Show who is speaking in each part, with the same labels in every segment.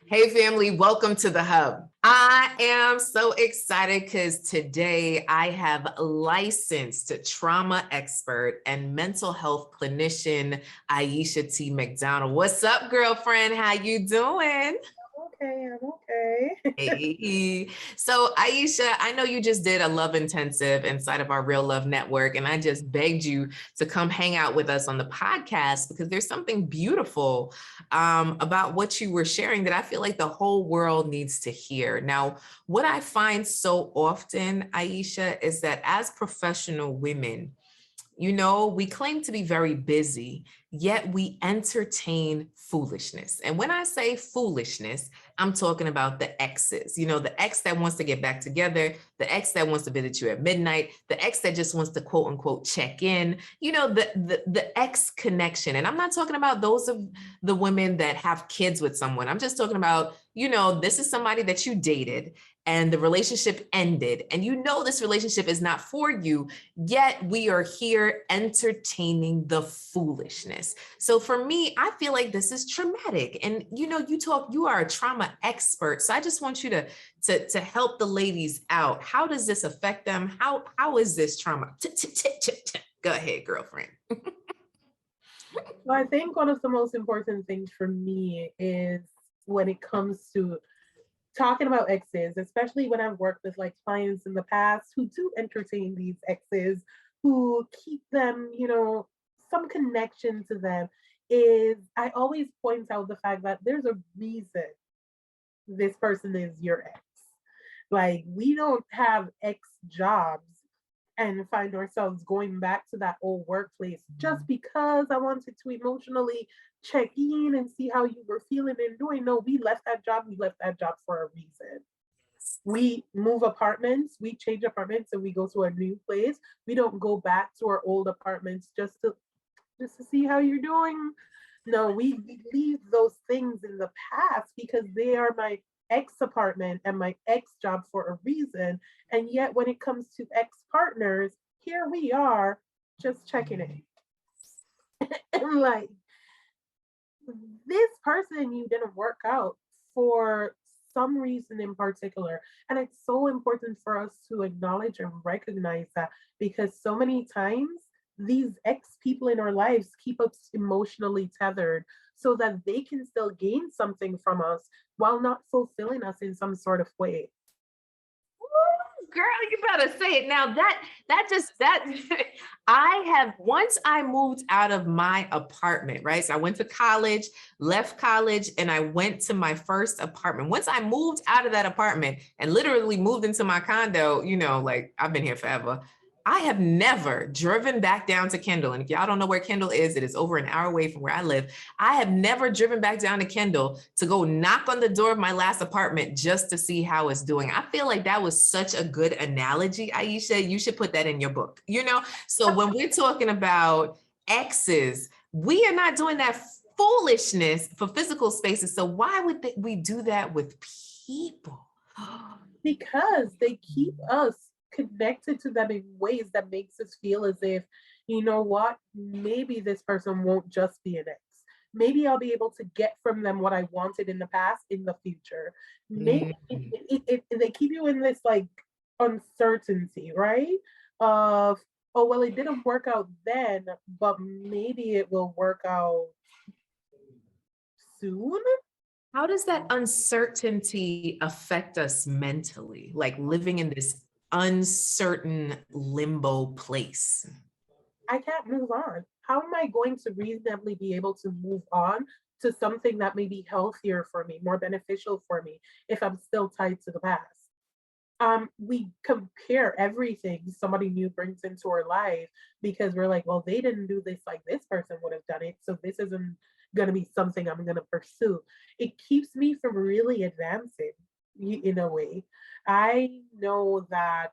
Speaker 1: Hey family, welcome to the Hub. I am so excited because today I have licensed trauma expert and mental health clinician Aisha T. McDonald. What's up, girlfriend? How you doing?
Speaker 2: I'm okay.
Speaker 1: Hey. So Aisha, I know you just did a love intensive inside of our Real Love Network, and I just begged you to come hang out with us on the podcast because there's something beautiful about what you were sharing that I feel like the whole world needs to hear. Now, what I find so often, Aisha, is that as professional women, we claim to be very busy, yet we entertain foolishness. And when I say foolishness, I'm talking about the exes, the ex that wants to get back together, the ex that wants to visit you at midnight, the ex that just wants to quote unquote check in, the ex connection. And I'm not talking about those of the women that have kids with someone. I'm just talking about, this is somebody that you dated and the relationship ended, and this relationship is not for you, yet we are here entertaining the foolishness. So for me, I feel like this is traumatic. And you are a trauma expert. So I just want you to help the ladies out. How does this affect them? How is this trauma? Go ahead, girlfriend.
Speaker 2: Well, I think one of the most important things for me is when it comes to talking about exes, especially when I've worked with like clients in the past who do entertain these exes, who keep them, some connection to them, is I always point out the fact that there's a reason this person is your ex. Like, we don't have ex jobs and find ourselves going back to that old workplace just because I wanted to emotionally check in and see how you were feeling and doing. No, we left that job. We left that job for a reason. We move apartments, we change apartments, and we go to a new place. We don't go back to our old apartments just to see how you're doing. No, we leave those things in the past because they are my ex apartment and my ex job for a reason. And yet, when it comes to ex partners, here we are just checking in. And like, this person you didn't work out for some reason in particular. And it's so important for us to acknowledge and recognize that, because so many times these ex people in our lives keep us emotionally tethered so that they can still gain something from us while not fulfilling us in some sort of way.
Speaker 1: Girl, you better say it now. That I have, once I moved out of my apartment, right? So I went to college, left college, and I went to my first apartment. Once I moved out of that apartment and literally moved into my condo, like I've been here forever. I have never driven back down to Kendall. And if y'all don't know where Kendall is, it is over an hour away from where I live. I have never driven back down to Kendall to go knock on the door of my last apartment just to see how it's doing. I feel like that was such a good analogy, Aisha. You should put that in your book, So when we're talking about exes, we are not doing that foolishness for physical spaces. So why would we do that with people?
Speaker 2: Because they keep us connected to them in ways that makes us feel as if, you know what, maybe this person won't just be an ex. Maybe I'll be able to get from them what I wanted in the past in the future. Maybe they keep you in this like uncertainty, right? Of, oh, well, it didn't work out then, but maybe it will work out soon.
Speaker 1: How does that uncertainty affect us mentally, like living in this uncertain limbo place?
Speaker 2: I can't move on. How am I going to reasonably be able to move on to something that may be healthier for me, more beneficial for me, if I'm still tied to the past? We compare everything somebody new brings into our life because we're like, well, they didn't do this like this person would have done it. So this isn't going to be something I'm going to pursue. It keeps me from really advancing in a way. I know that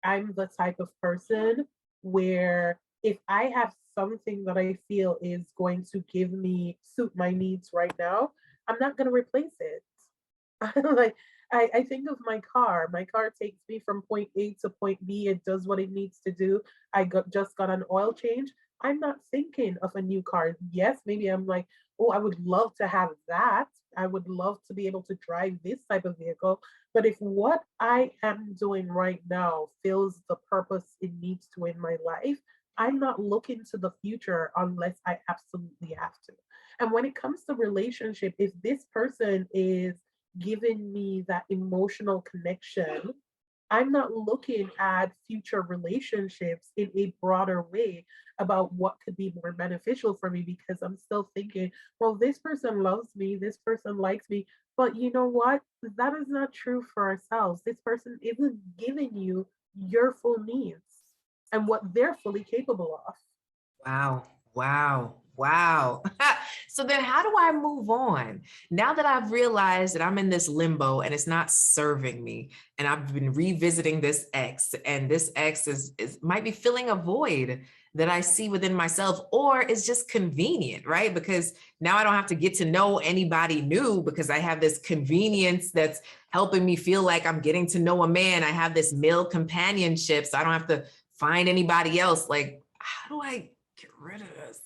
Speaker 2: I'm the type of person where if I have something that I feel is going to give me suit my needs right now, I'm not going to replace it. Like, I think of my car. My car takes me from point A to point B. It does what it needs to do. Just got an oil change. I'm not thinking of a new car. Yes, maybe I'm like, oh, I would love to have that, I would love to be able to drive this type of vehicle. But if what I am doing right now fills the purpose it needs to in my life, I'm not looking to the future unless I absolutely have to. And when it comes to relationship, if this person is giving me that emotional connection, I'm not looking at future relationships in a broader way about what could be more beneficial for me, because I'm still thinking, well, this person loves me, this person likes me. But you know what? That is not true for ourselves. This person isn't giving you your full needs and what they're fully capable of.
Speaker 1: Wow. Wow. Wow. So then how do I move on? Now that I've realized that I'm in this limbo and it's not serving me, and I've been revisiting this ex, and this ex is might be filling a void that I see within myself, or it's just convenient, right? Because now I don't have to get to know anybody new because I have this convenience that's helping me feel like I'm getting to know a man. I have this male companionship, so I don't have to find anybody else. Like, how do I get rid of this?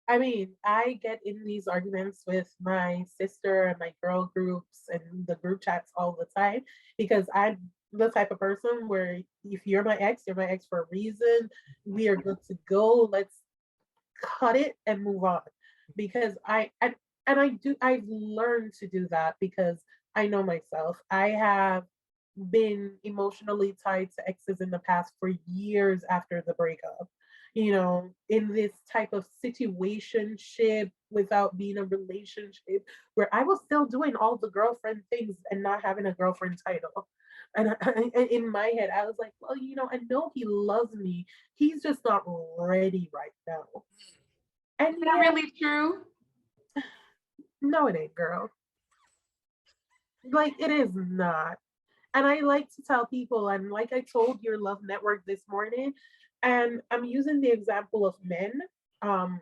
Speaker 2: I mean, I get in these arguments with my sister and my girl groups and the group chats all the time, because I'm the type of person where if you're my ex for a reason. We are good to go. Let's cut it and move on. Because I've learned to do that because I know myself. I have been emotionally tied to exes in the past for years after the breakup. In this type of situationship without being a relationship, where I was still doing all the girlfriend things and not having a girlfriend title. And in my head, I was like, well, I know he loves me. He's just not ready right now. And
Speaker 1: Is that
Speaker 2: yeah,
Speaker 1: really true?
Speaker 2: no, it ain't, girl. Like, it is not. And I like to tell people, and like I told your love network this morning, and I'm using the example of men, um,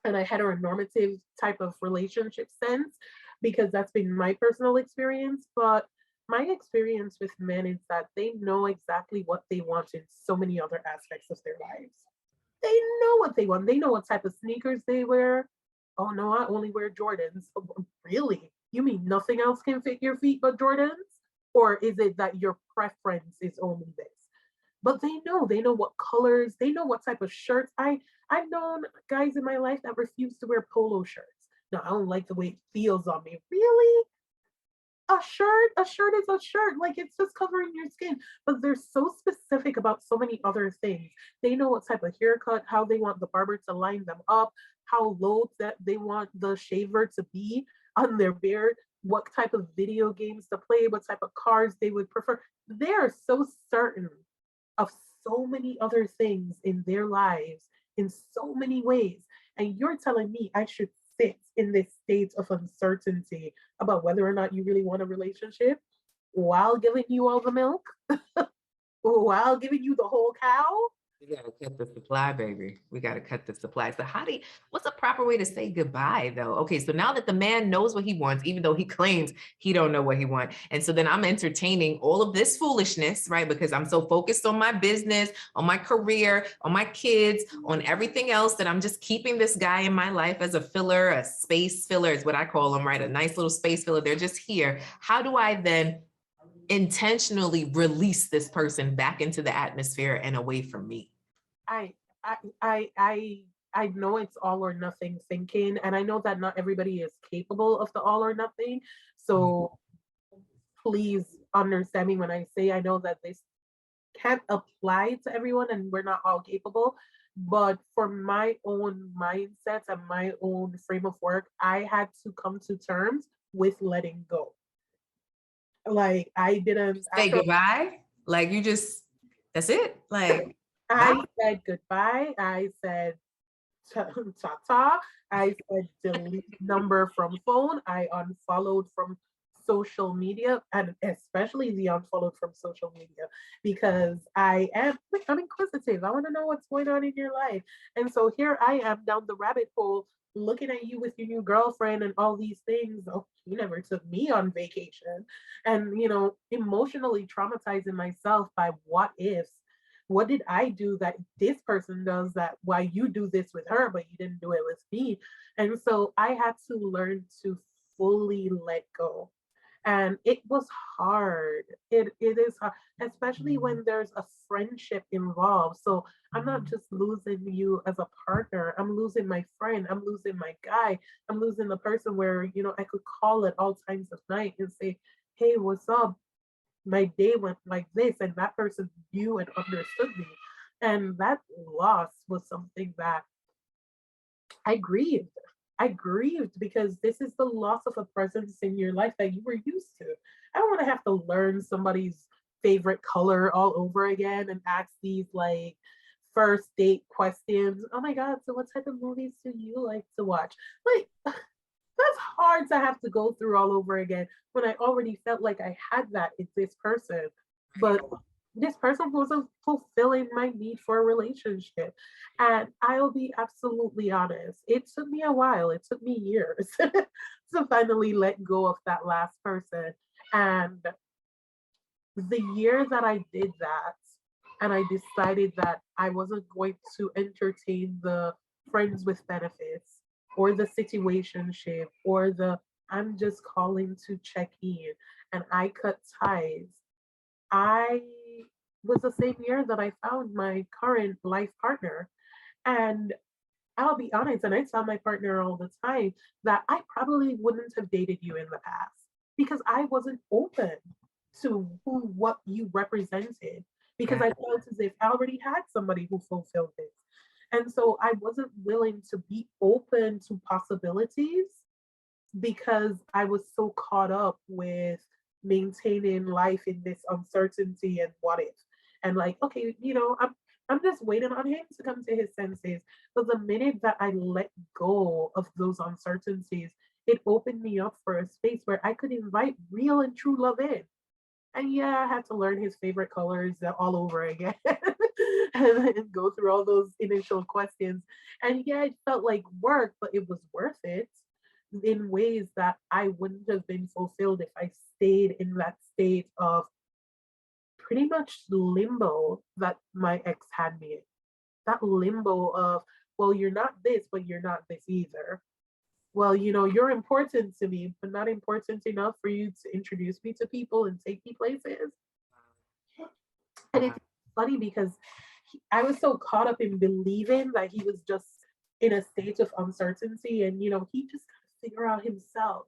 Speaker 2: and a heteronormative type of relationship sense, because that's been my personal experience. But my experience with men is that they know exactly what they want in so many other aspects of their lives. They know what they want. They know what type of sneakers they wear. Oh no, I only wear Jordans. Oh, really? You mean nothing else can fit your feet but Jordans? Or is it that your preference is only this? But they know what colors, they know what type of shirts. I've known guys in my life that refuse to wear polo shirts. No, I don't like the way it feels on me. Really? A shirt is a shirt. Like, it's just covering your skin. But they're so specific about so many other things. They know what type of haircut, how they want the barber to line them up, how low that they want the shaver to be on their beard, what type of video games to play, what type of cars they would prefer. They're so certain of so many other things in their lives in so many ways. And you're telling me I should sit in this state of uncertainty about whether or not you really want a relationship while giving you all the milk, while giving you the whole cow?
Speaker 1: We gotta cut the supply, baby. We gotta cut the supply. So what's a proper way to say goodbye though? Okay, so now that the man knows what he wants, even though he claims he don't know what he wants. And so then I'm entertaining all of this foolishness, right? Because I'm so focused on my business, on my career, on my kids, on everything else, that I'm just keeping this guy in my life as a filler, a space filler is what I call them, right? A nice little space filler. They're just here. How do I then intentionally release this person back into the atmosphere and away from me?
Speaker 2: I I I I I know it's all or nothing thinking, and I know that not everybody is capable of the all or nothing. So please understand me when I say I know that this can't apply to everyone and we're not all capable. But for my own mindsets and my own frame of work, I had to come to terms with letting go. Like, I didn't,
Speaker 1: Say
Speaker 2: after
Speaker 1: goodbye. Like you just, that's it. Like, bye.
Speaker 2: I said goodbye, I said ta ta. I said delete number from phone. I unfollowed from social media, and especially the unfollowed from social media, because I'm inquisitive. I want to know what's going on in your life. And so here I am down the rabbit hole looking at you with your new girlfriend and all these things. Oh, you never took me on vacation. And emotionally traumatizing myself by what ifs. What did I do that this person does, that why you do this with her but you didn't do it with me? And so I had to learn to fully let go. And it was hard. It is hard, especially when there's a friendship involved. So I'm not just losing you as a partner. I'm losing my friend. I'm losing my guy. I'm losing the person where, I could call at all times of night and say, hey, what's up? My day went like this, and that person knew and understood me. And that loss was something that I grieved. I grieved because this is the loss of a presence in your life that you were used to. I don't want to have to learn somebody's favorite color all over again and ask these like first date questions. Oh my God, so what type of movies do you like to watch? Like, that's hard to have to go through all over again when I already felt like I had that in this person. But this person wasn't fulfilling my need for a relationship. And I'll be absolutely honest, it took me a while, it took me years to finally let go of that last person. And the year that I did that, and I decided that I wasn't going to entertain the friends with benefits or the situationship or the I'm just calling to check in, and I cut ties. I was the same year that I found my current life partner. And I'll be honest, and I tell my partner all the time that I probably wouldn't have dated you in the past because I wasn't open to what you represented, because I felt as if I already had somebody who fulfilled this. And so I wasn't willing to be open to possibilities because I was so caught up with maintaining life in this uncertainty and what if. And like, okay, I'm just waiting on him to come to his senses. But the minute that I let go of those uncertainties, it opened me up for a space where I could invite real and true love in. And yeah, I had to learn his favorite colors all over again and go through all those initial questions. And yeah, it felt like work, but it was worth it in ways that I wouldn't have been fulfilled if I stayed in that state of pretty much limbo that my ex had me in. That limbo of, well, you're not this, but you're not this either. Well, you're important to me, but not important enough for you to introduce me to people and take me places. And it's funny because I was so caught up in believing that he was just in a state of uncertainty and, he just got to figure out himself.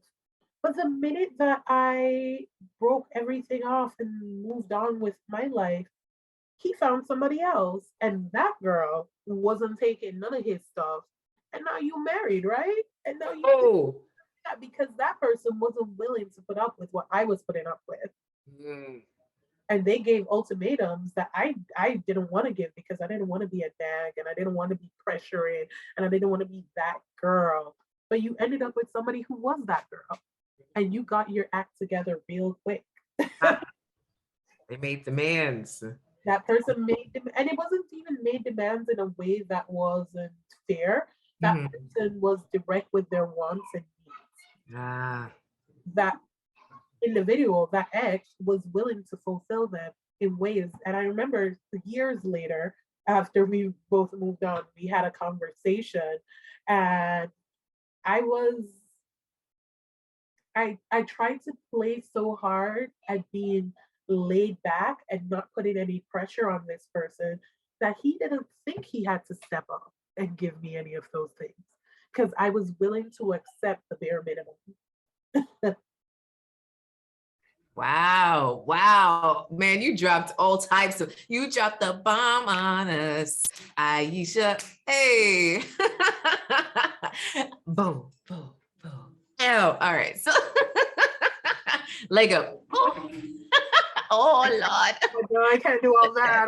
Speaker 2: But the minute that I broke everything off and moved on with my life, he found somebody else. And that girl wasn't taking none of his stuff. And now you married, right? And now you that because that person wasn't willing to put up with what I was putting up with.
Speaker 1: Mm.
Speaker 2: And they gave ultimatums that I didn't want to give because I didn't want to be a nag and I didn't want to be pressuring and I didn't want to be that girl. But you ended up with somebody who was that girl and you got your act together real quick.
Speaker 1: They made demands.
Speaker 2: That person made them, and it wasn't even made demands in a way that wasn't fair. That person was direct with their wants and needs. That individual, that ex, was willing to fulfill them in ways. And I remember years later, after we both moved on, we had a conversation, and I tried to play so hard at being laid back and not putting any pressure on this person that he didn't think he had to step up and give me any of those things because I was willing to accept the bare minimum.
Speaker 1: Wow. Man, you dropped all types of, you dropped the bomb on us, Aisha. Hey. Boom. Oh, all right. So Lego. Oh Lord.
Speaker 2: No, I can't do all that.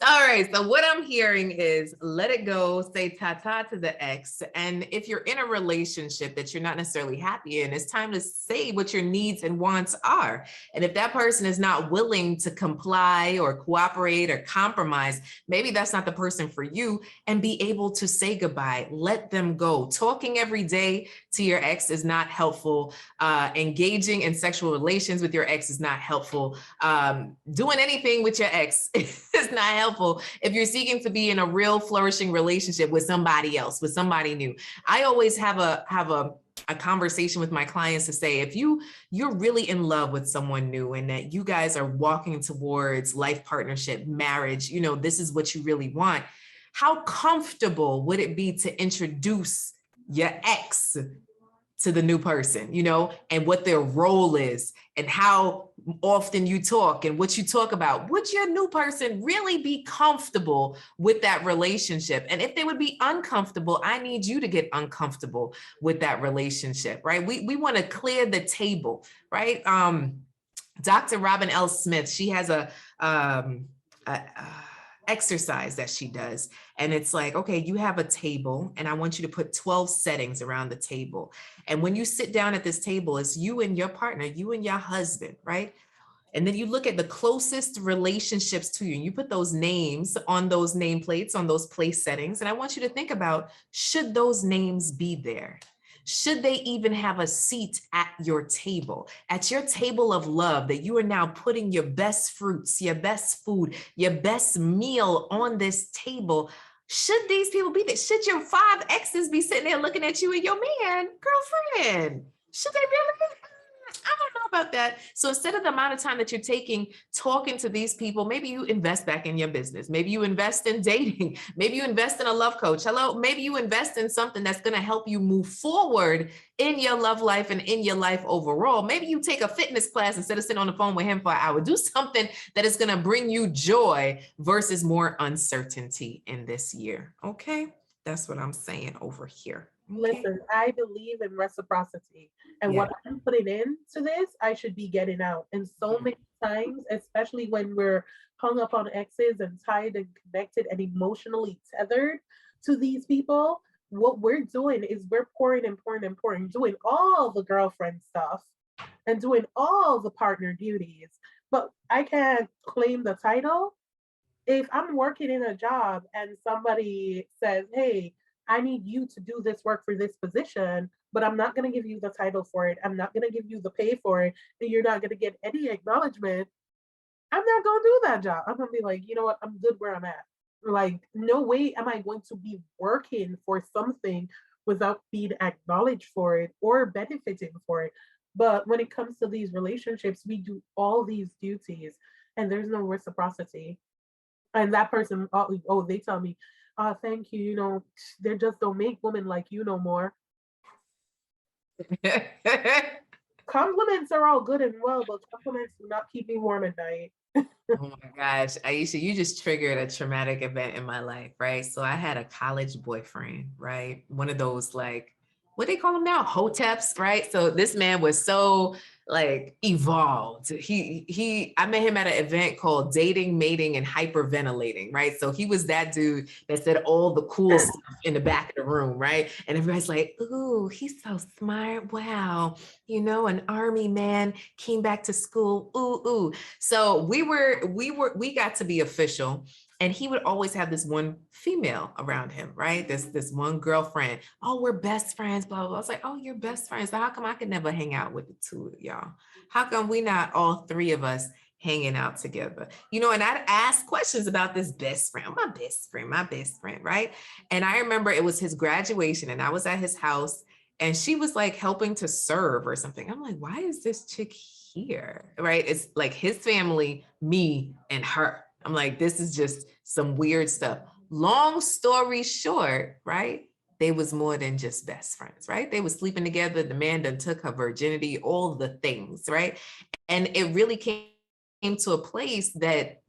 Speaker 1: All right. So what I'm hearing is let it go, say ta-ta to the ex. And if you're in a relationship that you're not necessarily happy in, it's time to say what your needs and wants are. And if that person is not willing to comply or cooperate or compromise, maybe that's not the person for you, and be able to say goodbye, let them go. Talking every day to your ex is not helpful. Engaging in sexual relations with your ex is not helpful. Doing anything with your ex is not helpful if you're seeking to be in a real flourishing relationship with somebody else, with somebody new. I always have a conversation with my clients to say, if you're really in love with someone new and that you guys are walking towards life partnership, marriage, this is what you really want, how comfortable would it be to introduce your ex to the new person, and what their role is and how often you talk and what you talk about? Would your new person really be comfortable with that relationship? And if they would be uncomfortable, I need you to get uncomfortable with that relationship, right? We want to clear the table, right? Dr. Robin L. Smith, she has a exercise that she does. And it's like, okay, you have a table and I want you to put 12 settings around the table. And when you sit down at this table, it's you and your partner, you and your husband, right? And then you look at the closest relationships to you and you put those names on those nameplates, on those place settings. And I want you to think about, should those names be there? Should they even have a seat at your table of love, that you are now putting your best fruits, your best food, your best meal on this table? Should these people be there? Should your 5 exes be sitting there looking at you and your girlfriend? Should they really? I don't know about that. So instead of the amount of time that you're taking talking to these people, maybe you invest back in your business. Maybe you invest in dating. Maybe you invest in a love coach. Hello. Maybe you invest in something that's going to help you move forward in your love life and in your life overall. Maybe you take a fitness class instead of sitting on the phone with him for an hour. Do something that is going to bring you joy versus more uncertainty in this year. Okay. That's what I'm saying over here. Okay.
Speaker 2: Listen, I believe in reciprocity. And what I'm putting into this, I should be getting out. And so many times, especially when we're hung up on exes and tied and connected and emotionally tethered to these people, what we're doing is we're pouring and pouring and pouring, doing all the girlfriend stuff and doing all the partner duties. But I can't claim the title. If I'm working in a job and somebody says, hey, I need you to do this work for this position, but I'm not going to give you the title for it. I'm not going to give you the pay for it. And you're not going to get any acknowledgement. I'm not going to do that job. I'm going to be like, you know what? I'm good where I'm at. Like, no way am I going to be working for something without being acknowledged for it or benefiting for it. But when it comes to these relationships, we do all these duties and there's no reciprocity. And that person, they tell me, thank you, they just don't make women like you no more. Compliments are all good and well, but compliments do not keep me warm at night.
Speaker 1: Oh my gosh, Aisha, you just triggered a traumatic event in my life, right? So I had a college boyfriend, right? One of those, like, what they call them now? Hoteps, right? So this man was so like evolved. I met him at an event called Dating, Mating, and Hyperventilating, right? So he was that dude that said all the cool stuff in the back of the room, right? And everybody's like, ooh, he's so smart. Wow. An army man came back to school. Ooh, ooh. So we got to be official. And he would always have this one female around him, right? This one girlfriend. Oh, we're best friends, blah, blah, blah. I was like, oh, you're best friends. So how come I could never hang out with the two of y'all? How come we not all 3 of us hanging out together? And I'd ask questions about this best friend, my best friend, right? And I remember it was his graduation and I was at his house and she was like helping to serve or something. I'm like, why is this chick here, right? It's like his family, me, and her. I'm like, this is just some weird stuff. Long story short, right? They was more than just best friends, right? They was sleeping together. The man done took her virginity, all the things, right? And it really came to a place that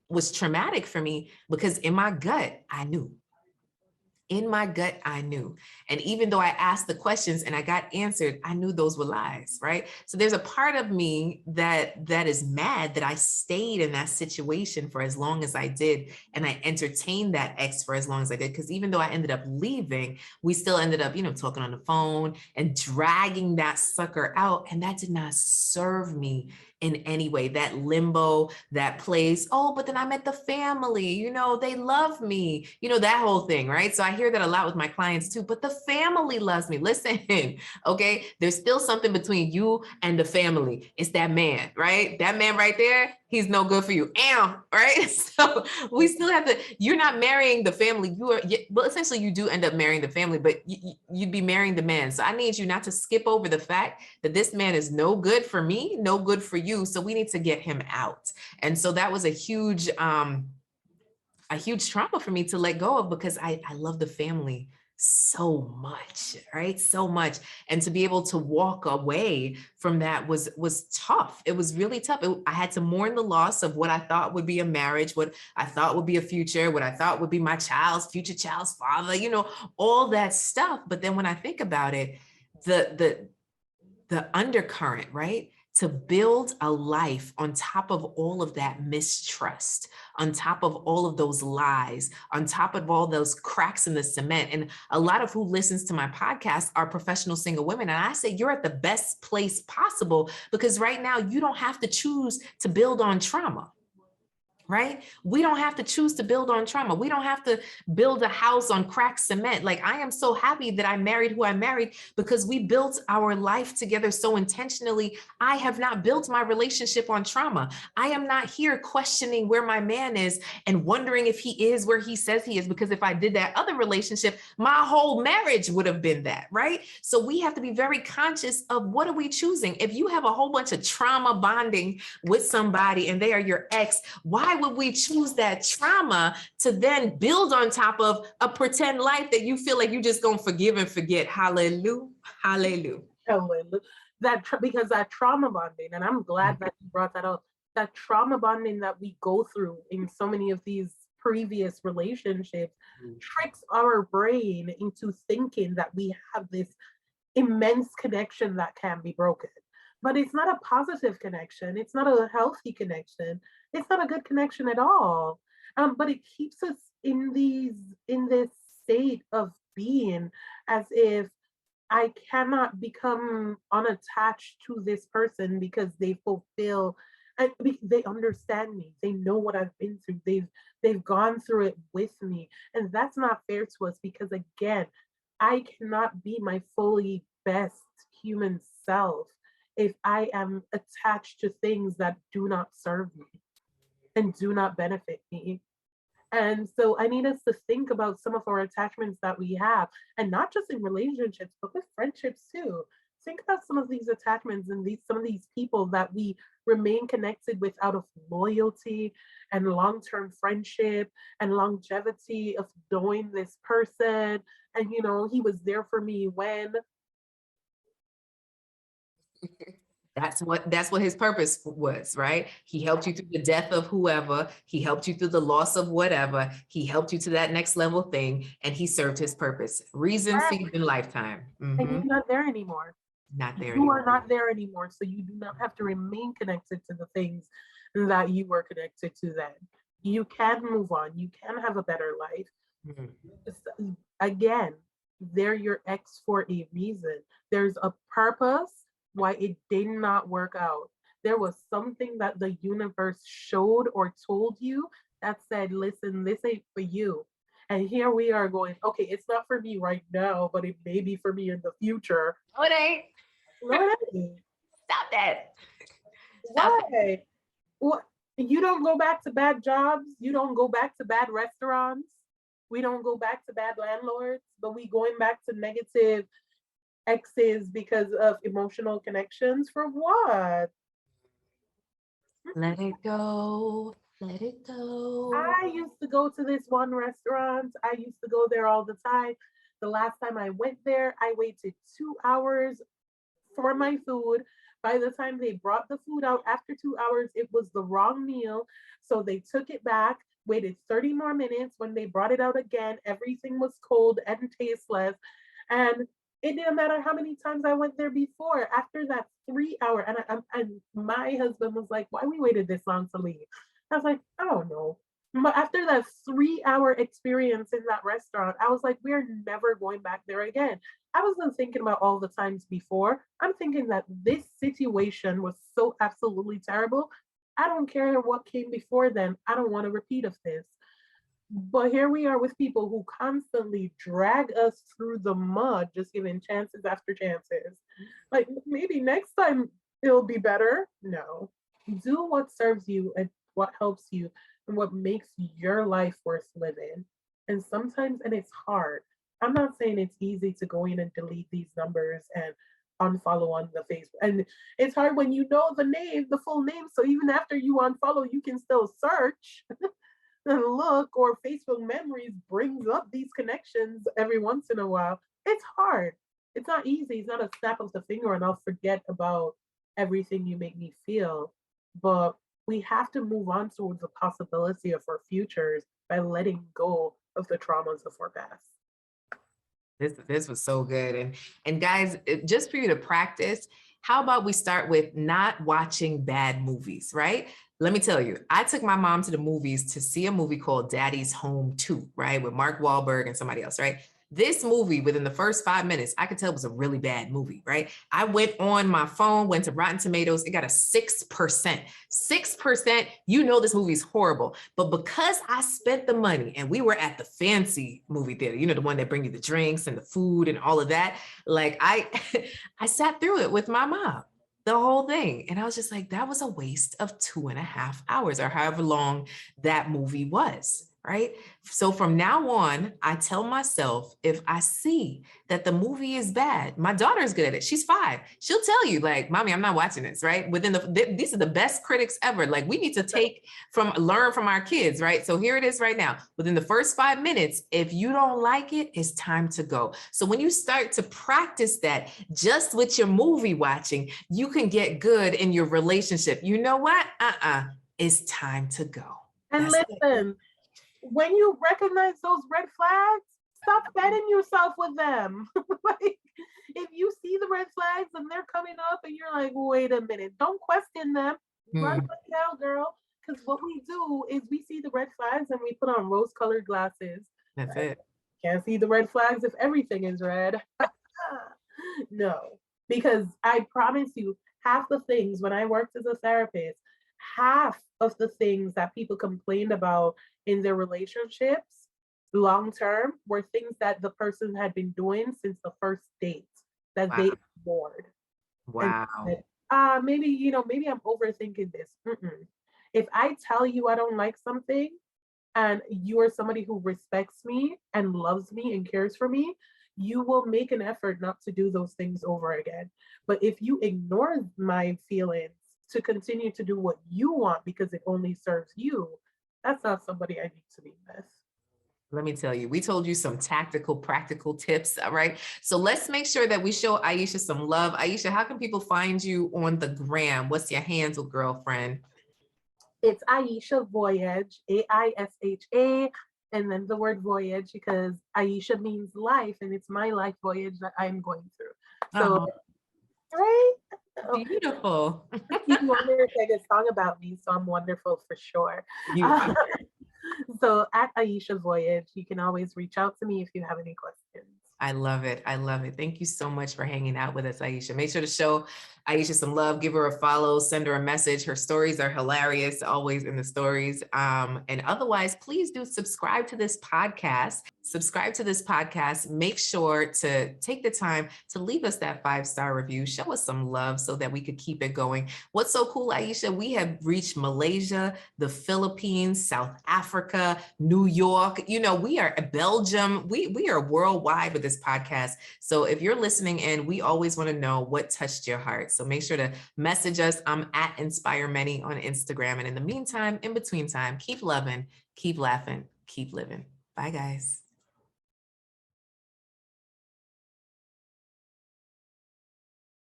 Speaker 1: was traumatic for me because in my gut, I knew. In my gut, I knew. And even though I asked the questions and I got answered, I knew those were lies, right? So there's a part of me that is mad that I stayed in that situation for as long as I did. And I entertained that ex for as long as I did. Because even though I ended up leaving, we still ended up, talking on the phone and dragging that sucker out. And that did not serve me in any way, that limbo, that place. Oh, but then I met the family, they love me, that whole thing, right? So I hear that a lot with my clients too, but the family loves me. Listen, okay, there's still something between you and the family. It's that man, right? That man right there, he's no good for you. Right? So we still have to, you're not marrying the family. Well, essentially you do end up marrying the family, but you'd be marrying the man. So I need you not to skip over the fact that this man is no good for me, no good for you. So we need to get him out. And so that was a huge trauma for me to let go of, because I love the family so much, right? So much. And to be able to walk away from that was tough. It was really tough. I had to mourn the loss of what I thought would be a marriage, what I thought would be a future, what I thought would be my future child's father, all that stuff. But then when I think about it, the undercurrent, right? To build a life on top of all of that mistrust, on top of all of those lies, on top of all those cracks in the cement. And a lot of who listens to my podcast are professional single women. And I say, you're at the best place possible, because right now you don't have to choose to build on trauma. Right? We don't have to choose to build on trauma. We don't have to build a house on cracked cement. Like, I am so happy that I married who I married, because we built our life together so intentionally. I have not built my relationship on trauma. I am not here questioning where my man is and wondering if he is where he says he is, because if I did that other relationship, my whole marriage would have been that, right? So we have to be very conscious of, what are we choosing? If you have a whole bunch of trauma bonding with somebody and they are your ex, why would we choose that trauma to then build on top of a pretend life that you feel like you just gonna forgive and forget? Hallelujah. Hallelujah.
Speaker 2: Because that trauma bonding, and I'm glad that you brought that up, that trauma bonding that we go through in so many of these previous relationships tricks our brain into thinking that we have this immense connection that can be broken. But it's not a positive connection. It's not a healthy connection. It's not a good connection at all. But it keeps us in this state of being as if I cannot become unattached to this person because they fulfill and they understand me. They know what I've been through. They've gone through it with me. And that's not fair to us, because again, I cannot be my fully best human self if I am attached to things that do not serve me and do not benefit me. And so I need us to think about some of our attachments that we have, and not just in relationships, but with friendships too. Think about some of these attachments and some of these people that we remain connected with out of loyalty and long-term friendship and longevity of knowing this person. And he was there for me when.
Speaker 1: That's what his purpose was, right? He helped you through the death of whoever, he helped you through the loss of whatever, he helped you to that next level thing, and he served his purpose. Reason, season, lifetime.
Speaker 2: And you're not there anymore.
Speaker 1: Not there
Speaker 2: You
Speaker 1: anymore.
Speaker 2: are not there anymore. So you do not have to remain connected to the things that you were connected to then. You can move on. You can have a better life. Again, they're your ex for a reason. There's a purpose why it did not work out. There was something that the universe showed or told you that said, listen, this ain't for you. And here we are going, okay, it's not for me right now, but it may be for me in the future.
Speaker 1: No, it ain't.
Speaker 2: No, it ain't.
Speaker 1: Stop that.
Speaker 2: Why? What? You don't go back to bad jobs. You don't go back to bad restaurants. We don't go back to bad landlords, but we going back to negative exes because of emotional connections. For what?
Speaker 1: Let it go. Let it go.
Speaker 2: I used to go to this one restaurant. I used to go there all the time. The last time I went there, I waited 2 hours for my food. By the time they brought the food out after 2 hours, it was the wrong meal. So they took it back, waited 30 more minutes. When they brought it out again, everything was cold and tasteless. And it didn't matter how many times I went there before. After that 3 hour, and my husband was like, "Why we waited this long to leave?" I was like, "I don't know." But after that 3 hour experience in that restaurant, I was like, "We're never going back there again." I wasn't thinking about all the times before. I'm thinking that this situation was so absolutely terrible. I don't care what came before then. I don't want a repeat of this. But here we are with people who constantly drag us through the mud, just giving chances after chances. Like maybe next time it'll be better. No. Do what serves you and what helps you and what makes your life worth living. And sometimes, and it's hard. I'm not saying it's easy to go in and delete these numbers and unfollow on the Facebook. And it's hard when you know the name, the full name. So even after you unfollow, you can still search and look, or Facebook memories brings up these connections every once in a while. It's hard. It's not easy. It's not a snap of the finger and I'll forget about everything you make me feel. But we have to move on towards the possibility of our futures by letting go of the traumas of our past.
Speaker 1: This was so good. And guys, just for you to practice, how about we start with not watching bad movies, right? Let me tell you, I took my mom to the movies to see a movie called Daddy's Home 2, right? With Mark Wahlberg and somebody else, right? This movie, within the first 5 minutes, I could tell it was a really bad movie, right? I went on my phone, went to Rotten Tomatoes, it got a 6%. 6%, you know this movie is horrible. But because I spent the money and we were at the fancy movie theater, you know, the one that bring you the drinks and the food and all of that, like I I sat through it with my mom, the whole thing. And I was just like, that was a waste of 2.5 hours or however long that movie was, right? So from now on, I tell myself, if I see that the movie is bad, my daughter's good at it. She's 5. She'll tell you like, mommy, I'm not watching this, right? These are the best critics ever. Like we need to learn from our kids, right? So here it is right now. Within the first 5 minutes, if you don't like it, it's time to go. So when you start to practice that just with your movie watching, you can get good in your relationship. You know what? It's time to go.
Speaker 2: And
Speaker 1: That's
Speaker 2: listen, when you recognize those red flags, stop betting yourself with them. Like, if you see the red flags and they're coming up and you're like, wait a minute, don't question them. Run
Speaker 1: it.
Speaker 2: like hell, girl. Because what we do is we see the red flags and we put on rose colored glasses.
Speaker 1: That's
Speaker 2: Right?
Speaker 1: it.
Speaker 2: Can't see the red flags if everything is red. No, because I promise you, half the things when I worked as a therapist, half of the things that people complained about in their relationships long term were things that the person had been doing since the first date that
Speaker 1: Wow.
Speaker 2: they ignored and
Speaker 1: Wow.
Speaker 2: said, maybe, maybe I'm overthinking this. Mm-mm. If I tell you I don't like something, and you are somebody who respects me and loves me and cares for me, you will make an effort not to do those things over again. But if you ignore my feelings to continue to do what you want because it only serves you, that's not somebody I need to be with.
Speaker 1: Let me tell you, we told you some tactical, practical tips. All right. So let's make sure that we show Aisha some love. Aisha, how can people find you on the gram? What's your handle, girlfriend?
Speaker 2: It's Aisha Voyage, Aisha, and then the word voyage because Aisha means life, and it's my life voyage that I'm going through. So,
Speaker 1: Oh,
Speaker 2: right? Oh,
Speaker 1: beautiful.
Speaker 2: you want me to sing a song about me, so I'm wonderful for sure.
Speaker 1: You,
Speaker 2: Uh, so at Aisha Voyage, you can always reach out to me if you have any questions.
Speaker 1: I love it. I love it. Thank you so much for hanging out with us, Aisha. Make sure to show Aisha some love, give her a follow, send her a message. Her stories are hilarious, always in the stories. And otherwise, please do subscribe to this podcast. Subscribe to this podcast. Make sure to take the time to leave us that 5-star review. Show us some love so that we could keep it going. What's so cool, Aisha? We have reached Malaysia, the Philippines, South Africa, New York. You know, we are Belgium. We are worldwide with this podcast. So if you're listening in, we always want to know what touched your heart. So make sure to message us. I'm at Inspire Many on Instagram. And in the meantime, in between time, keep loving, keep laughing, keep living. Bye, guys.